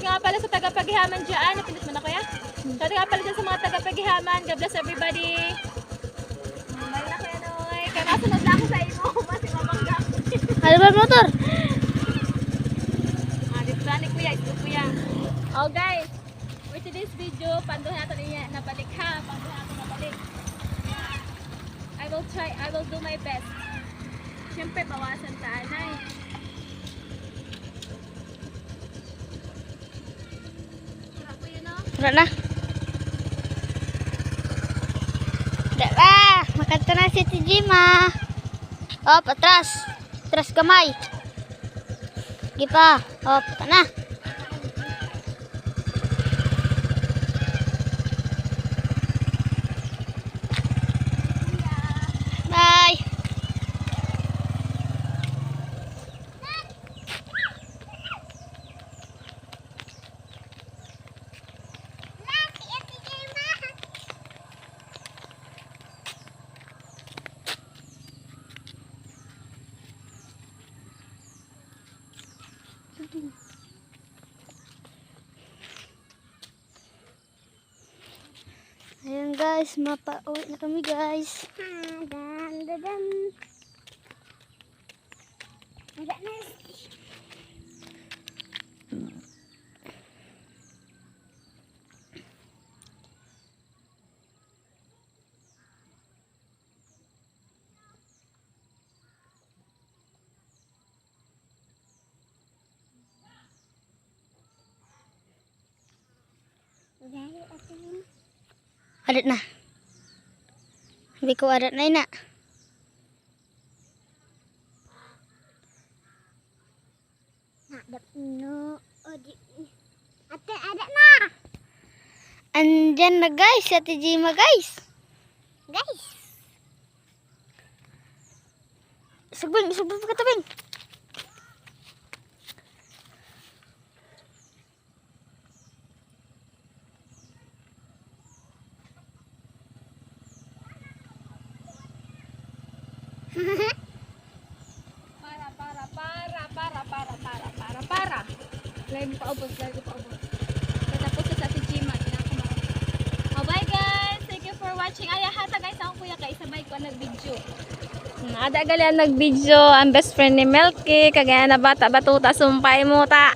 nga pala sa taga-Paghihaman dyan. Napindot mo na kuya? Shout nga pala dyan sa mga taga-Paghihaman. God bless everybody. Bye na kuya Noy. Kaya masunod na ako sa imo. Kasi mabangga. Ano ba motor? Dito na ni kuya. Ito kuya. Oh guys. For today's video, panduhan natin niya nabalik ha. Panduhan natin nabalik. I will do my best. Siyempre, bawasan sa anay. Tara po yun, no? Tara na. Tara! Makanta na si Tijima. Oh, patras. Patras kamay. Sige pa. Oh, pata na. Bye. Ayan guys, mapa-uwi na kami guys. Adat na. Sabi ko adat na ina. Adat no. Ate adat na. Andyan na guys, si Ate Jima guys. Guys. Sugbing pa katabing. Para. Lagi pa ubos. Tapos sa Ate Jima. Oh, bye guys. Thank you for watching. Ay, hata guys, ako kuya kay sabay ko nag-video. Ada gali ang nag-video. Ang best friend ni Melky. Kagaya na bata batuta sumpay mo ta.